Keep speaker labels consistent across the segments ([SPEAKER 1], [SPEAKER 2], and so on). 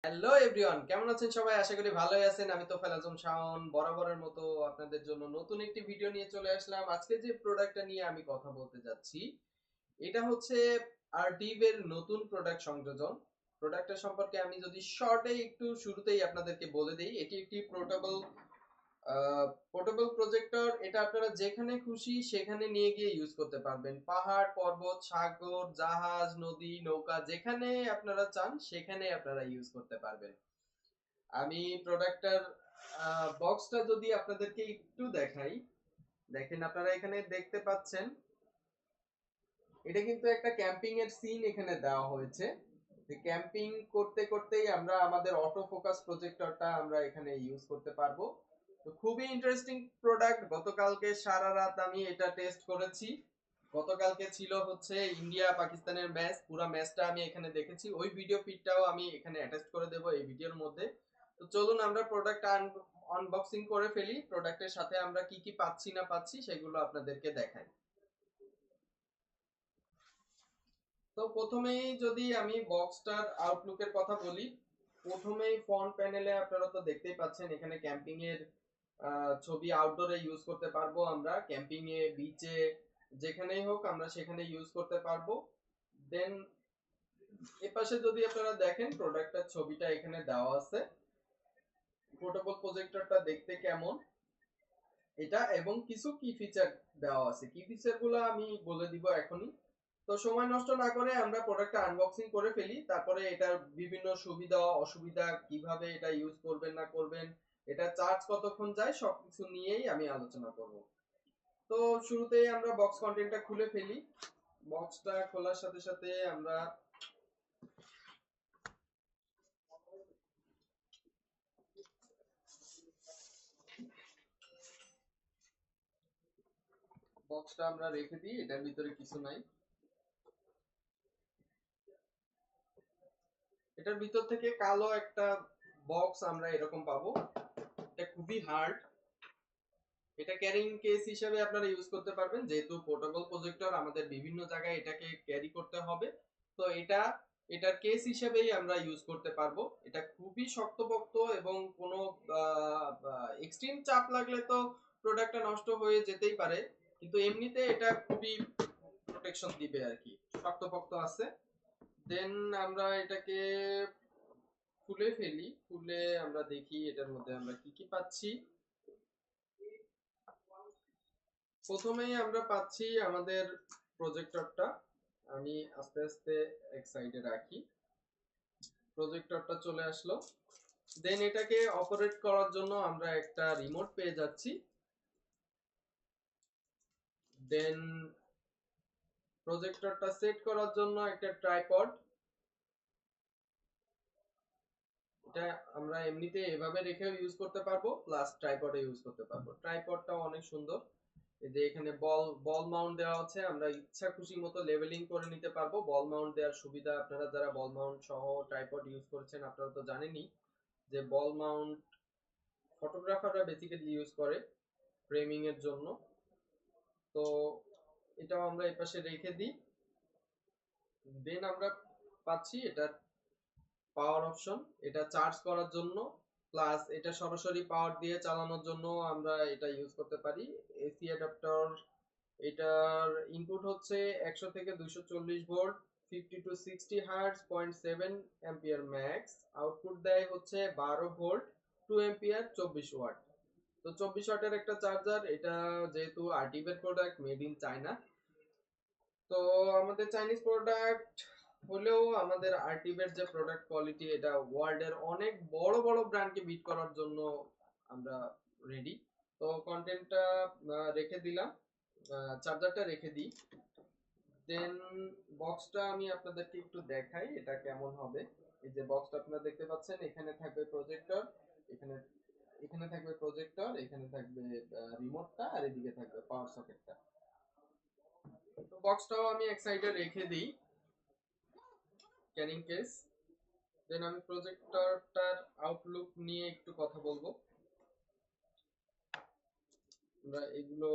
[SPEAKER 1] Hello everyone, কেমন আছেন সবাই? আশা করি ভালোই আছেন। আমি তোফায়েল আজম শাওন বরাবরের মতো আপনাদের জন্য নতুন একটি ভিডিও নিয়ে চলে আসলাম। আজকে যে প্রোডাক্টটা নিয়ে আমি কথা বলতে যাচ্ছি, এটা হচ্ছে আরটিভ এর নতুন প্রোডাক্ট সংযোজন। প্রোডাক্টটা সম্পর্কে আমি যদি শর্টে একটু শুরুতেই আপনাদেরকে বলে দেই, এটি একটি পোর্টেবল প্রজেক্টর। এটা আপনারা যেখানে খুশি সেখানে নিয়ে গিয়ে ইউজ করতে পারবেন। পাহাড়, পর্বত, সাগর, জাহাজ, নদী, নৌকা যেখানে আপনারা চান সেখানে আপনারা ইউজ করতে পারবেন। আমি প্রোডাক্টটার বক্সটা যদি আপনাদেরকে একটু দেখাই, দেখেন আপনারা এখানে দেখতে পাচ্ছেন, এটা কিন্তু একটা ক্যাম্পিং এর সিন এখানে দেওয়া হয়েছে। ক্যাম্পিং করতে করতেই আমরা আমাদের অটো ফোকাস প্রজেক্টরটা আমরা এখানে ইউজ করতে পারবো। তো খুবই ইন্টারেস্টিং প্রোডাক্ট। গতকালকে সারা রাত আমি এটা টেস্ট করেছি। গতকালকে ছিল হচ্ছে ইন্ডিয়া পাকিস্তানের ম্যাচ, পুরো ম্যাচটা আমি এখানে দেখেছি। ওই ভিডিও ফিডটাও আমি এখানে অ্যাটাচ করে দেব এই ভিডিওর মধ্যে। তো চলুন আমরা প্রোডাক্ট আনবক্সিং করে ফেলি। প্রোডাক্টের সাথে আমরা কি কি পাচ্ছি না পাচ্ছি সেগুলো আপনাদেরকে দেখাই। তো প্রথমেই যদি আমি বক্সটার আউটলুকের কথা বলি, প্রথমেই ফ্রন্ট প্যানেলে আপনারা তো দেখতেই পাচ্ছেন এখানে ক্যাম্পিং এর ছবি। আউটডোরে ইউজ করতে পারবো আমরা, ক্যাম্পিং এ, বিচে, যেখানেই হোক আমরা সেখানে ইউজ করতে পারবো। দেন এপাশে যদি আপনারা দেখেন প্রোডাক্টের ছবিটা এখানে দেওয়া আছে, পোর্টেবল প্রজেক্টরটা দেখতে কেমন এটা, এবং কিছু কি ফিচার দেওয়া আছে। কি ফিচার গুলো আমি বলে দিব এখনই। তো সময় নষ্ট না করে আমরা প্রোডাক্টটা আনবক্সিং করে ফেলি, তারপরে এটার বিভিন্ন সুবিধা অসুবিধা, কিভাবে এটা ইউজ করবেন না করবেন, এটা চার্জ কতক্ষণ যায়, সবকিছু নিয়েই আমি আলোচনা করব। তো শুরুতেই আমরা বক্স কন্টেন্টটা খুলে ফেলি। বক্সটা খোলার সাথে সাথে আমরা বক্সটা আমরা রেখে দিই, এটার ভিতরে কিছু নাই। এটার ভিতর থেকে কালো একটা বক্স আমরা এরকম পাবো। এটা খুবই হার্ড। এটা ক্যারিং কেস হিসেবে আপনারা ইউজ করতে পারবেন, যেহেতু পোর্টেবল প্রজেক্টর আমাদের বিভিন্ন জায়গায় এটাকে ক্যারি করতে হবে। তো এটার কেস হিসেবেই আমরা ইউজ করতে পারবো। এটা খুবই শক্তপোক্ত, এবং কোনো এক্সট্রিম চাপ লাগলে তো প্রোডাক্টটা নষ্ট হয়ে যেতেই পারে, কিন্তু এমনিতে এটা খুবই প্রোটেকশন দিবে আর কি, শক্তপোক্ত আছে। দেন আমরা এটাকে খুলে ফেলি। খুলে আমরা দেখি এটার মধ্যে আমরা কি কি পাচ্ছি। প্রথমেই আমরা পাচ্ছি আমাদের প্রজেক্টরটা। আমি আস্তে আস্তে এক সাইডে রাখি। প্রজেক্টরটা চলে আসলো। দেন এটাকে অপারেট করার জন্য আমরা একটা রিমোট পেয়ে যাচ্ছি। দেন প্রজেক্টরটা সেট করার জন্য একটা ট্রাইপড। এটা আমরা এমনিতে এভাবে রেখেও ইউজ করতে পারবো, প্লাস ট্রাইপডে ইউজ করতে পারবো। ট্রাইপডটাও অনেক সুন্দর। এই যে এখানে বল বল মাউন্ট দেওয়া আছে, আমরা ইচ্ছা খুশি মতো লেভেলিং করে নিতে পারবো। বল মাউন্ট দেওয়ার সুবিধা, আপনারা যারা বল মাউন্ট সহ ট্রাইপড ইউজ করেছেন আপনারা তো জানেনই যে বল মাউন্ট ফটোগ্রাফাররা বেসিক্যালি ইউজ করে ফ্রেমিং এর জন্য। তো এটাও আমরা এই পাশে রেখে দিই। দেন আমরা পাচ্ছি এটা পাওয়ার অপশন, এটা চার্জ করার জন্য, প্লাস এটা সরাসরি পাওয়ার দিয়ে চালানোর জন্য আমরা এটা ইউজ করতে পারি। এসি অ্যাডাপ্টার, এটার ইনপুট হচ্ছে 100 থেকে 240 volt, 50 to 60 hertz, 0.7 ampere max. Output দেয় হচ্ছে 12 ভোল্ট, 2 অ্যাম্পিয়ার, 24 ওয়াট। তো 24 ওয়াটের একটা চার্জার। এটা যেহেতু আরটিভের প্রোডাক্ট, মেড ইন চায়না, তো আমাদের চাইনিজ প্রোডাক্ট হলেও আমাদের আরটিভের যে প্রোডাক্ট কোয়ালিটি, এটা ওয়ার্ল্ডের অনেক বড় বড় ব্র্যান্ডকে বিট করার জন্য আমরা রেডি। তো কন্টেন্টটা রেখে দিলাম, চার্জারটা রেখে দিই। দেন বক্সটা আমি আপনাদেরকে একটু দেখাই এটা কেমন হবে। এই যে বক্সটা আপনারা দেখতে পাচ্ছেন, এখানে থাকবে প্রজেক্টর, এখানে এখানে থাকবে প্রজেক্টর, এখানে থাকবে রিমোটটা, আর এদিকে থাকবে পাওয়ার সকেটটা। তো বক্সটাও আমি এক সাইডে রেখে দিই, ক্যারিং কেস। দেন আমি প্রজেক্টরটার আউটলুক নিয়ে একটু কথা বলবো। আমরা এগুলো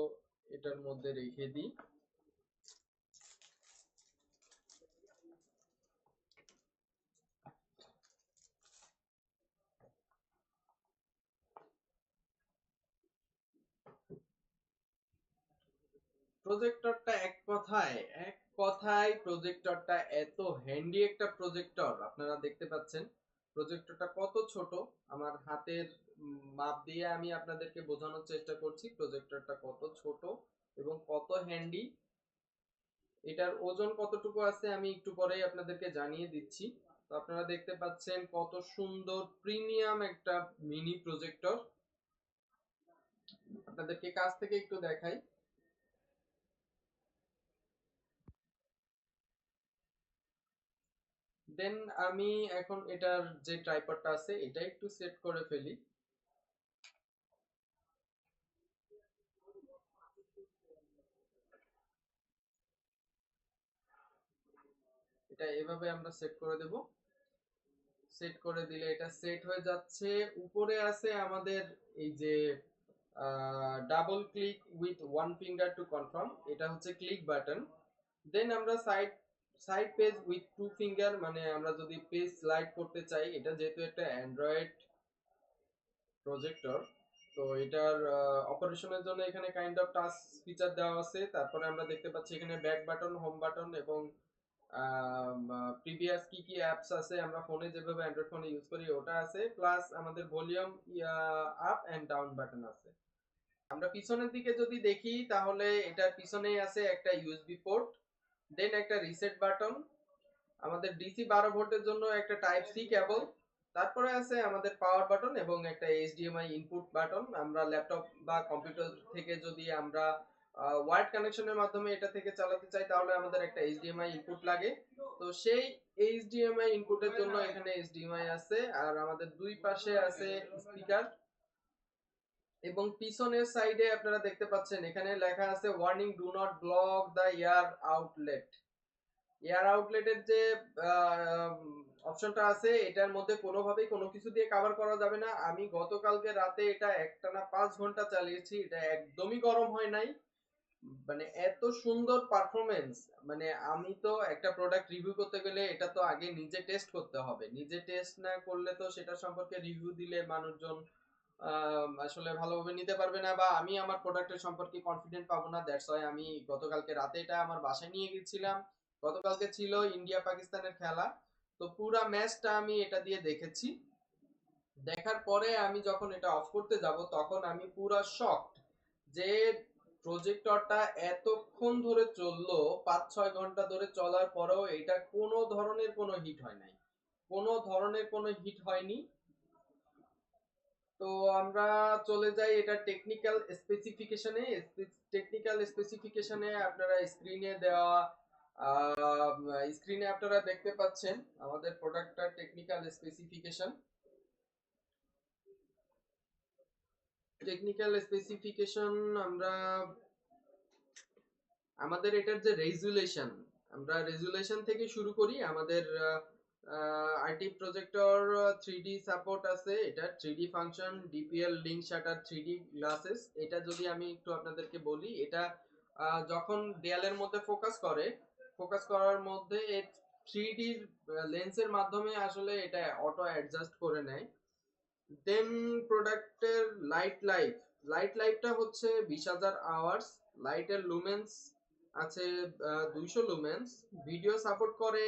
[SPEAKER 1] এটার মধ্যে রেখে দিই। প্রজেক্টরটা এক কথায় প্রজেক্টরটা এত হ্যান্ডি একটা প্রজেক্টর। আপনারা দেখতে পাচ্ছেন প্রজেক্টরটা কত ছোট। আমার হাতের মাপ দিয়ে আমি আপনাদেরকে বোঝানোর চেষ্টা করছি প্রজেক্টরটা কত ছোট এবং কত হ্যান্ডি। এটার ওজন কতটুকু আছে আমি একটু পরেই আপনাদেরকে জানিয়ে দিচ্ছি। তো আপনারা দেখতে পাচ্ছেন কত সুন্দর প্রিমিয়াম একটা মিনি প্রজেক্টর। আপনাদেরকে কাছ থেকে একটু দেখাই। দেন আমি এখন এটার যে ট্রাইপডটা আছে এটা একটু সেট করে ফেলি। এটা এভাবে আমরা সেট করে দেব। সেট করে দিলে এটা সেট হয়ে যাচ্ছে। উপরে আছে আমাদের এই যে double click with one finger to confirm, এটা হচ্ছে ক্লিক বাটন। দেন আমরা side side page with two finger, মানে আমরা যদি পেজ স্লাইড করতে চাই, এটা যেহেতু একটা অ্যান্ড্রয়েড প্রজেক্টর, তো এটার অপারেশনের জন্য এখানে কাইন্ড অফ টাচ ফিচার দেওয়া আছে। তারপরে আমরা দেখতে পাচ্ছি এখানে ব্যাক বাটন, হোম বাটন এবং প্রিভিয়াস কি কি অ্যাপস আছে আমরা ফোনে যেভাবে অ্যান্ড্রয়েড ফোনে ইউজ করি ওটা আছে, প্লাস আমাদের volume up and down button আছে। আমরা পিছনের দিকে যদি দেখি তাহলে এটার পিছনেই আছে একটা ইউএসবি পোর্ট, দেন একটা রিসেট বাটন, আমাদের ডিসি 12 ভোল্টের জন্য একটা টাইপ সি কেবল, তারপরে আছে আমাদের পাওয়ার বাটন এবং একটা এইচডিএমআই ইনপুট বাটন। আমরা ল্যাপটপ বা কম্পিউটার থেকে যদি আমরা ওয়্যার্ড কানেকশনের মাধ্যমে এটা থেকে চালাতে চাই তাহলে আমাদের একটা এইচডিএমআই ইনপুট লাগে। তো সেই এইচডিএমআই ইনপুটের জন্য এখানে এইচডিএমআই আছে, আর আমাদের দুই পাশে আছে স্পিকার। এবং পিছনের সাইডে আপনারা দেখতে পাচ্ছেন এখানে লেখা আছে warning do not block the air outlet. Air আউটলেটের যে অপশনটা আছে এটার মধ্যে কোনোভাবেই কোনো কিছু দিয়ে কভার করা যাবে না। আমি গতকালকে রাতে এটা একটানা 5 ঘন্টা চালিয়েছি, এটা একদমই গরম হয় নাই। মানে এত সুন্দর পারফরমেন্স। মানে আমি তো একটা প্রোডাক্ট রিভিউ করতে গেলে এটা তো আগে নিজে টেস্ট করতে হবে, নিজে টেস্ট না করলে তো সেটা সম্পর্কে রিভিউ দিলে মানুষজন আসলে ভালোভাবে নিতে পারবে না, বা আমি আমার প্রোডাক্টের সম্পর্কে কনফিডেন্ট পাবো না। দ্যাটস ওয়াই আমি গতকালকে রাতে এটা আমার বাসায় নিয়ে গেছিলাম। গতকালকে ছিল ইন্ডিয়া পাকিস্তানের খেলা, তো পুরা ম্যাচটা আমি এটা দিয়ে দেখেছি। দেখার পরে আমি যখন এটা অফ করতে যাব তখন আমি পুরা শকড যে প্রজেক্টরটা এতক্ষণ ধরে চললো, 5-6 ঘন্টা ধরে চলার পরেও এটা কোনো ধরনের কোনো হিট হয় নাই, কোনো ধরনের কোনো হিট হয়নি। তো আমরা চলে যাই এটা টেকনিক্যাল স্পেসিফিকেশনে। টেকনিক্যাল স্পেসিফিকেশনে আপনারা স্ক্রিনে দেওয়া স্ক্রিনে আপনারা দেখতে পাচ্ছেন আমাদের প্রোডাক্টটার টেকনিক্যাল স্পেসিফিকেশন। টেকনিক্যাল স্পেসিফিকেশন আমরা আমাদের এটার যে রেজুলেশন, আমরা রেজুলেশন থেকে শুরু করি। আমাদের আইটি প্রজেক্টর 3D সাপোর্ট আছে, এটা 3D function, DPL link shutter, 3D glasses. এটা যদি আমি একটু আপনাদেরকে বলি, এটা যখন দেয়ালের মধ্যে ফোকাস করার মধ্যে 3D লেন্সের মাধ্যমে আসলে এটা অটো অ্যাডজাস্ট করে নেয়। দেন প্রোডাক্টের লাইফটা হচ্ছে 20,000 আওয়ার্স। লাইটের লুমেন্স আছে 200 লুমেন্স। ভিডিও সাপোর্ট করে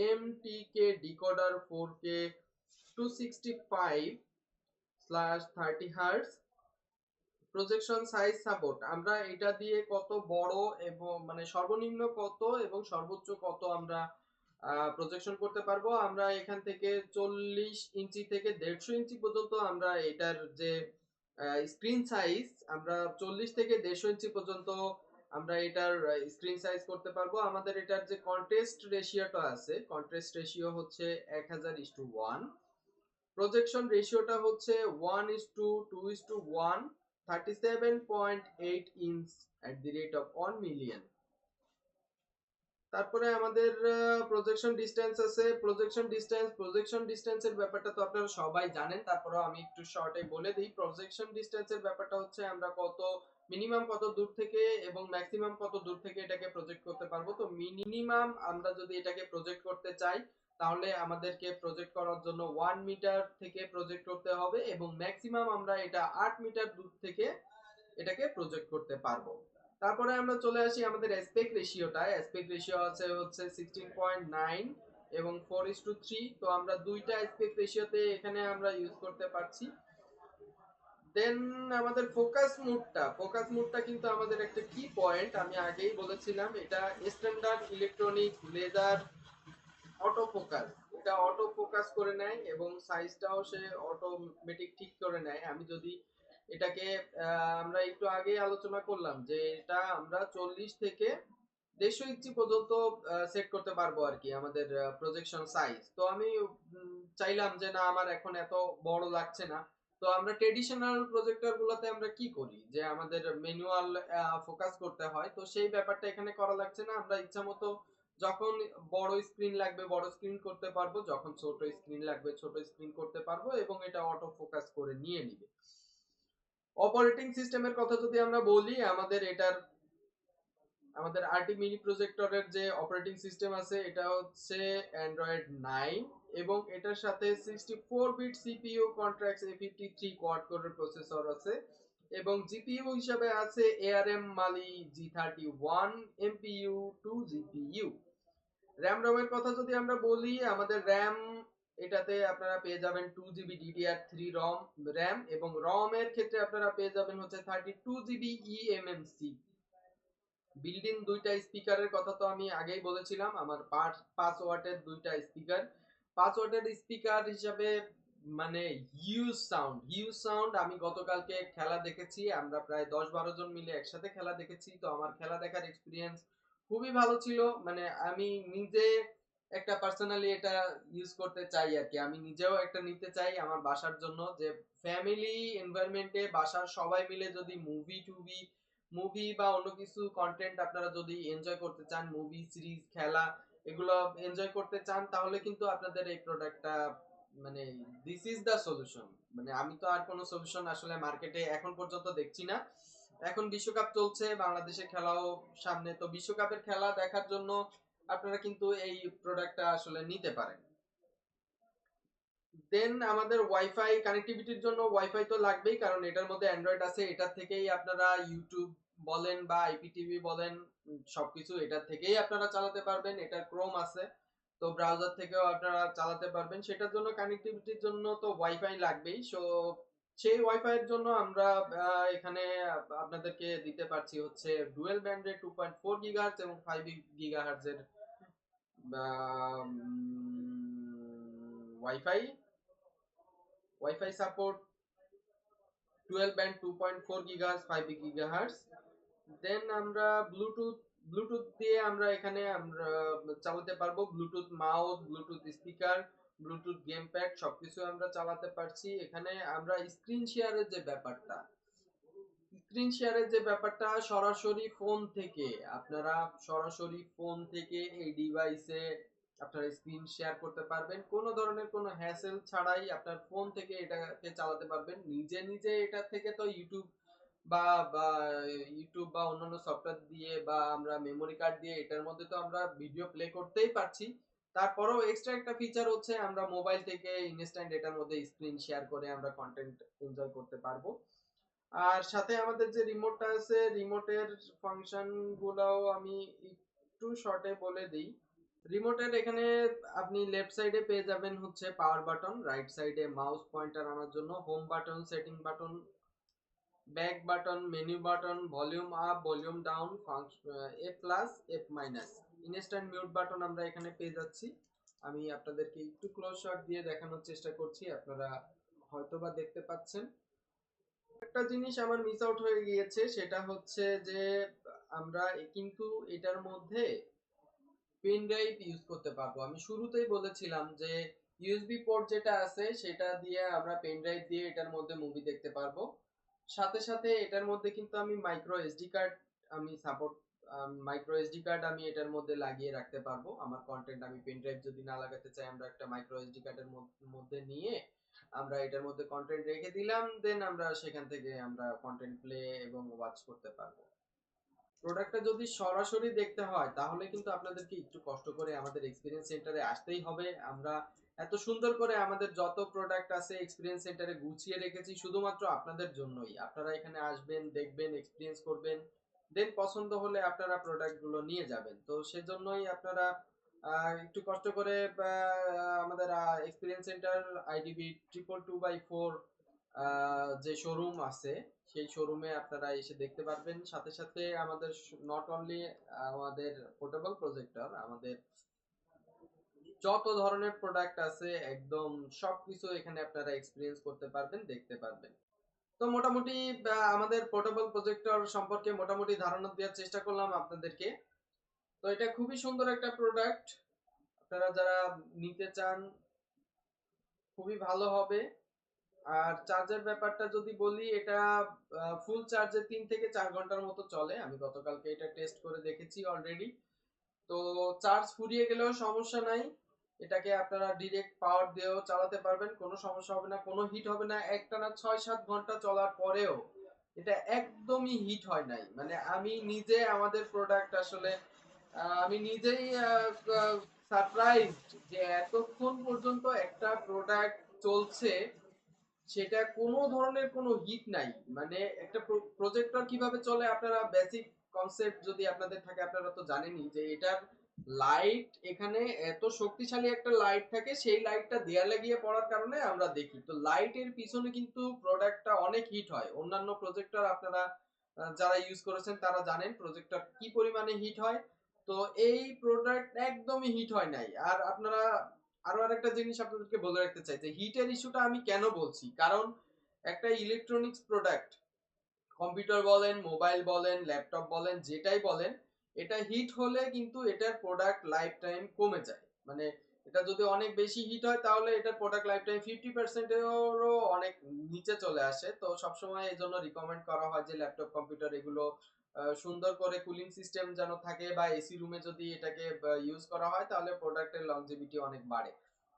[SPEAKER 1] এমটিকে decoder 4K 265/30 hertz. Projection size support, আমরা এটা দিয়ে কত বড় এবং মানে সর্বনিম্ন কত এবং সর্বোচ্চ কত আমরা প্রজেকশন করতে পারবো। আমরা এখান থেকে 40 ইঞ্চি থেকে 150 ইঞ্চি পর্যন্ত আমরা এটার যে স্ক্রিন সাইজ, আমরা 40 থেকে 150 ইঞ্চি পর্যন্ত আমরা এটার স্ক্রিন সাইজ করতে পারবো। আমাদের এটার যে কন্ট্রাস্ট রেশিওটা আছে, কন্ট্রাস্ট রেশিও হচ্ছে 1000:1। প্রজেকশন রেশিওটা হচ্ছে 1:2:1, 37.8 inch at the rate of 1 million। তারপরে আমাদের প্রজেকশন ডিসটেন্সের ব্যাপারটা তো আপনারা সবাই জানেন, তারপরেও আমি একটু শর্টে বলে দিই। প্রজেকশন ডিসটেন্সের ব্যাপারটা হচ্ছে আমরা কত মিনিমাম কত দূর থেকে এবং ম্যাক্সিমাম কত দূর থেকে এটাকে প্রজেক্ট করতে পারবো। তো মিনিমাম আমরা যদি এটাকে প্রজেক্ট করতে চাই তাহলে আমাদেরকে প্রজেক্ট করার জন্য 1 মিটার থেকে প্রজেক্ট করতে হবে এবং ম্যাক্সিমাম আমরা এটা 8 মিটার দূর থেকে এটাকে প্রজেক্ট করতে পারবো। তারপরে আমরা চলে আসি আমাদের অ্যাসপেক্ট রেশিওটা। অ্যাসপেক্ট রেশিও আছে হচ্ছে 16.9 এবং 4:3। তো আমরা দুইটা অ্যাসপেক্ট রেশিওতে এখানে আমরা ইউজ করতে পারছি। দেন আমাদের ফোকাস মুডটা কিন্তু আমাদের একটা কি পয়েন্ট, আমি আগেই বলেছিলাম এটা standard electronic laser auto focus. এটা অটো ফোকাস করে নেয় এবং সাইজটাও সে অটোমেটিক ঠিক করে নেয়। আমি যদি এটাকে আমরা একটু আগে আলোচনা করলাম যে এটা আমরা 40 থেকে 150 ইঞ্চি পর্যন্ত সেট করতে পারবো আর কি আমাদের প্রজেকশন সাইজ। তো আমি চাইলাম যে না আমার এখন এত বড় লাগছে না, তো আমরা ট্রেডিশনাল প্রজেক্টর গুলোতে আমরা কি করি যে আমাদের ম্যানুয়াল ফোকাস করতে হয়, তো সেই ব্যাপারটা এখানে করা লাগছে না। আমরা ইচ্ছা মতো যখন বড় স্ক্রিন লাগবে বড় স্ক্রিন করতে পারবো, যখন ছোট স্ক্রিন লাগবে ছোট স্ক্রিন করতে পারবো এবং এটা অটো ফোকাস করে নিয়ে নিবে। অপারেটিং সিস্টেমের কথা যদি আমরা বলি, আমাদের আরটি মিনি প্রজেক্টরের যে অপারেটিং সিস্টেম আছে এটা হচ্ছে অ্যান্ড্রয়েড 9 এবং এটার সাথে 64 বিট সিপিইউ কন্ট্রাক্টস A53 কোয়াড কোরের প্রসেসর আছে এবং জিপিইউ হিসাবে আছে ARM Mali G31 MPU 2 GPU। র‍্যামের কথা যদি আমরা বলি, আমাদের র‍্যাম এটাতে আপনারা পেয়ে যাবেন 2GB DDR3 র‍্যাম এবং রম এর ক্ষেত্রে আপনারা পেয়ে যাবেন হচ্ছে 32GB eMMC। বিল্ড ইন দুইটা স্পিকারের কথা তো আমি আগেই বলেছিলাম, আমার 5 ওয়াটের দুইটা স্পিকার। 5 ওয়াটের স্পিকার হিসাবে মানে হিউজ সাউন্ড। আমি গতকালকে খেলা দেখেছি, আমরা প্রায় 10-12 জন মিলে একসাথে খেলা দেখেছি। তো আমার খেলা দেখার এক্সপিরিয়েন্স খুবই ভালো ছিল। মানে আমি নিজে একটা পার্সোনালি এটা ইউজ করতে চাই আর কি। আমি নিজেও একটা নিতে চাই আমার বাসার জন্য, যে ফ্যামিলি এনভায়রনমেন্টে বাসার সবাই মিলে যদি মুভি বা অন্য কিছু কন্টেন্ট আপনারা যদি এনজয় করতে চান, মুভি সিরিজ খেলা এগুলো এনজয় করতে চান, তাহলে কিন্তু আপনাদের এই প্রোডাক্টটা মানে দিস ইজ দা সলিউশন। মানে আমি তো আর কোনো সলিউশন আসলে মার্কেটে এখন পর্যন্ত দেখছি না। এখন বিশ্বকাপ চলছে, বাংলাদেশে খেলাও সামনে, তো বিশ্বকাপের খেলা দেখার জন্য আপনারা কিন্তু এই প্রোডাক্টটা আসলে নিতে পারেন। দেন আমাদের ওয়াইফাই কানেক্টিভিটির জন্য ওয়াইফাই তো লাগবেই, কারণ এটার মধ্যে অ্যান্ড্রয়েড আছে। এটার থেকেই আপনারা ইউটিউব বলেন বা আইপিটিভি বলেন সবকিছু এটার থেকেই আপনারা চালাতে পারবেন। এটা ক্রোম আছে, তো ব্রাউজার থেকেও আপনারা চালাতে পারবেন। সেটার জন্য কানেক্টিভিটির জন্য তো ওয়াইফাই লাগবেই। সেই ওয়াইফাই এর জন্য আমরা এখানে আপনাদেরকে দিতে পারছি হচ্ছে ডুয়েল ব্যান্ডের 2.4 গিগাহার্টজ এবং 5 গিগাহার্টজ এর wifi support, 12 band 2.4 gigahertz 5 gigahertz. Then আমরা ব্লুটুথ দিয়ে আমরা এখানে আমরা চালাতে পারবো। Bluetooth mouse, Bluetooth speaker, Bluetooth gamepad সবকিছু আমরা চালাতে পারছি। এখানে আমরা স্ক্রিন শেয়ারের যে ব্যাপারটা সরাসরি ফোন থেকে এই ডিভাইসে আপনারা স্ক্রিন শেয়ার করতে পারবেন। কোনো ধরনের কোনো হ্যাসেল ছাড়াই আপনার ফোন থেকে এটাকে চালাতে পারবেন। নিজে এটা থেকে তো বা বা ইউটিউব বা অন্যান্য সফটওয়্যার দিয়ে বা আমরা মেমোরি কার্ড দিয়ে এটার মধ্যে তো আমরা ভিডিও প্লে করতেই পারছি। তারপরেও এক্সট্রা একটা ফিচার হচ্ছে আমরা মোবাইল থেকে ইনস্ট্যান্ট এটার মধ্যে স্ক্রিন শেয়ার করে আমরা কন্টেন্ট এনজয় করতে পারবো। আর সাথে আমাদের যে রিমোটটা আছে, রিমোটের ফাংশন গুলাও আমি একটু শর্টে বলে দিই। রিমোটের এখানে আপনি লেফট সাইডে পেয়ে যাবেন হচ্ছে পাওয়ার বাটন, রাইট সাইডে মাউস পয়েন্টার আনার জন্য, home button, setting button, back button, menu button, volume up, volume down, A plus, F minus, instant mute button আমরা এখানে পেয়ে যাচ্ছি। আমি আপনাদেরকে একটু ক্লোজ শট দিয়ে দেখানোর চেষ্টা করছি, আপনারা হয়তোবা দেখতে পাচ্ছেন। একটা জিনিস আমার মিস আউট হয়ে গিয়েছে, সেটা হচ্ছে যে আমরা কিন্তু এটার মধ্যে পেন ড্রাইভ ইউজ করতে পারবো। আমি শুরুতেই বলেছিলাম যে ইউএসবি পোর্ট যেটা আছে সেটা দিয়ে আমরা পেন ড্রাইভ দিয়ে এটার মধ্যে মুভি দেখতে পারবো। সাথে সাথে এটার মধ্যে কিন্তু আমি মাইক্রো এসডি কার্ড আমি এটার মধ্যে লাগিয়ে রাখতে পারবো। আমার কন্টেন্ট আমি পেন ড্রাইভ যদি না লাগাতে চাই, আমরা একটা মাইক্রো এসডি কার্ডের মধ্যে নিয়ে আমরা এটার মধ্যে কন্টেন্ট রেখে দিলাম, দেন আমরা সেখান থেকে আমরা কন্টেন্ট প্লে এবং ওয়াচ করতে পারবো। প্রোডাক্টটা যদি সরাসরি দেখতে হয় তাহলে কিন্তু আপনাদেরকে একটু কষ্ট করে আমাদের এক্সপিরিয়েন্স সেন্টারে আসতেই হবে। আমরা এত সুন্দর করে আমাদের যত প্রোডাক্ট আছে এক্সপিরিয়েন্স সেন্টারে গুছিয়ে রেখেছি শুধুমাত্র আপনাদের জন্যই। আপনারা এখানে আসবেন, দেখবেন, এক্সপিরিয়েন্স করবেন, দেন পছন্দ হলে আপনারা প্রোডাক্টগুলো নিয়ে যাবেন। তো সেজন্যই আপনারা একটু কষ্ট করে আমাদের এক্সপিরিয়েন্স সেন্টার আইডিবি 222/4 যে শোরুম আছে সেই শোরুমে আপনারা এসে দেখতে পারবেন। সাথে সাথে আমাদের নট অনলি আমাদের পোর্টেবল প্রজেক্টর, আমাদের যত ধরনের প্রোডাক্ট আছে একদম সবকিছু এখানে আপনারা এক্সপিরিয়েন্স করতে পারবেন, দেখতে পারবেন। তো মোটামুটি আমাদের পোর্টেবল প্রজেক্টর সম্পর্কে মোটামুটি ধারণা দেওয়ার চেষ্টা করলাম আপনাদেরকে। তো এটা খুবই সুন্দর একটা প্রোডাক্ট, আপনারা যারা নিতে চান খুবই ভালো হবে। আর চার্জের ব্যাপারটা যদি বলি, এটা ফুল চার্জে 3 থেকে 4 ঘন্টার মতো চলে। আমি গতকালকে এটা টেস্ট করে দেখেছি অলরেডি। তো চার্জ ফুরিয়ে গেলেও সমস্যা নাই, এটাকে আপনারা ডিরেক্ট পাওয়ার দিয়েও চালাতে পারবেন, কোনো সমস্যা হবে না, কোনো হিট হবে না। একটানা 6-7 ঘন্টা চলার পরেও এটা একদমই হিট হয় নাই। মানে আমি নিজে আমাদের প্রোডাক্ট আসলে আমি নিজেই সারপ্রাইজড যে এতক্ষণ পর্যন্ত একটা প্রোডাক্ট চলছে, সেটা কোনো ধরনের কোনো হিট নাই। মানে একটা প্রজেক্টর কিভাবে চলে, আপনারা বেসিক কনসেপ্ট যদি আপনাদের থাকে আপনারা তো জানেনই যে এটার লাইট, এখানে এত শক্তিশালী একটা লাইট থাকে, সেই লাইটটা দেয়ালে গিয়ে পড়ার কারণে আমরা দেখি। তো লাইটের পিছনে কিন্তু প্রোডাক্টটা অনেক হিট হয়। অন্যান্য প্রজেক্টর আপনারা যারা ইউজ করেছেন তারা জানেন প্রজেক্টর কি পরিমাণে হিট হয়। তো এই প্রোডাক্ট একদমই হিট হয় নাই। আর আপনারা আরো আরেকটা জিনিস আপনাদেরকে বলে রাখতে চাই যে হিটের ইস্যুটা আমি কেন বলছি, কারণ একটা ইলেকট্রনিক্স প্রোডাক্ট, কম্পিউটার বলেন, মোবাইল বলেন, ল্যাপটপ বলেন, যেটাই বলেন, এটা হিট হলে কিন্তু এটার প্রোডাক্ট লাইফ টাইম কমে যায়। মানে এটা যদি অনেক বেশি হিট হয় তাহলে এটার প্রোডাক্ট লাইফ টাইম 50%-এরও অনেক নিচে চলে আসে। তো সবসময় এই জন্য রিকমেন্ড করা হয় যে ল্যাপটপ কম্পিউটার এগুলো সুন্দর করে কুলিং সিস্টেম যেন থাকে, বা এসি রুমে যদি এটাকে ইউজ করা হয় তাহলে প্রোডাক্টের লংজিভিটি অনেক বাড়ে।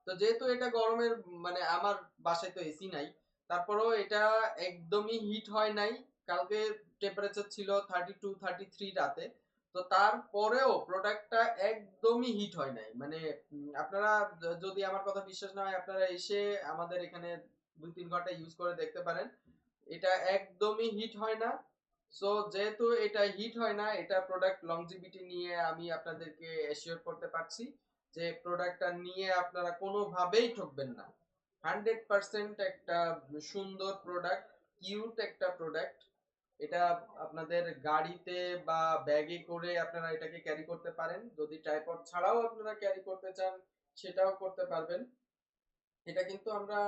[SPEAKER 1] তো যেহেতু এটা গরমের, মানে আমার বাসায় তো এসি নাই, তারপরেও এটা একদমই হিট হয় নাই। কালকে টেম্পারেচার ছিল 32-33 রাতে। তো তারপরেও প্রোডাক্টটা একদমই হিট হয় নাই। মানে আপনারা যদি আমার কথা বিশ্বাস না হয় আপনারা এসে আমাদের এখানে 2-3 ঘন্টা ইউজ করে দেখতে পারেন, এটা একদমই হিট হয় না। সো যেহেতু এটা হিট হয় না, এটা প্রোডাক্ট লংজিভিটি নিয়ে আমি আপনাদেরকে অ্যাসিওর করতে পারছি যে প্রোডাক্টটা নিয়ে আপনারা কোনোভাবেই ঠকবেন না। 100% একটা সুন্দর প্রোডাক্ট, কিউট একটা প্রোডাক্ট। এটা আপনাদের গাড়িতে বা ব্যাগে করে আপনারা এটাকে ক্যারি করতে পারেন। যদি ট্রাইপড ছাড়াও আপনারা ক্যারি করতে চান সেটাও করতে পারবেন। এটা কিন্তু আমরা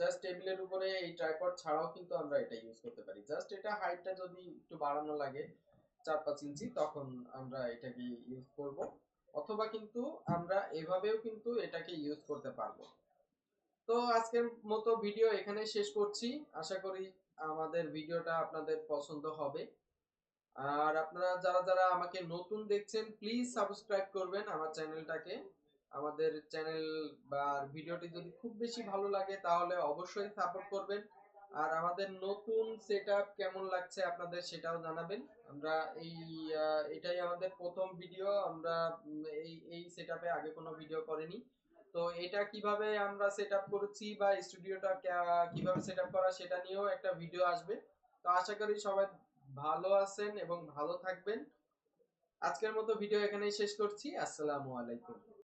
[SPEAKER 1] জাস্ট টেবিলের উপরে এই ট্রাইপড ছাড়াও কিন্তু আমরা এটা ইউজ করতে পারি। জাস্ট এটা হাইটটা যদি একটু বাড়ানো লাগে 4-5 ইঞ্চি, তখন আমরা এটাকে ইউজ করব। অথবা কিন্তু আমরা এভাবেও কিন্তু এটাকে ইউজ করতে পারবো। তো আজকের মতো ভিডিও এখানেই শেষ করছি। আশা করি আমাদের ভিডিওটা আপনাদের পছন্দ হবে। আর আপনারা যারা যারা আমাকে নতুন দেখছেন প্লিজ সাবস্ক্রাইব করবেন আমার চ্যানেলটাকে। আমাদের চ্যানেল বা ভিডিওটি যদি খুব বেশি ভালো লাগে তাহলে অবশ্যই সাপোর্ট করবেন। আর আমাদের নতুন সেটআপ কেমন লাগছে আপনাদের সেটাও জানাবেন। আমরা এই এটাই আমাদের প্রথম ভিডিও। আমরা এই সেটআপে আগে কোনো ভিডিও করিনি। তো এটা কিভাবে আমরা সেটআপ করেছি বা স্টুডিওটা কিভাবে সেটআপ করা সেটা নিয়েও একটা ভিডিও আসবে। তো আশা করি সবাই ভালো আছেন এবং ভালো থাকবেন। আজকের মতো ভিডিও এখানেই শেষ করছি। আসসালামু আলাইকুম।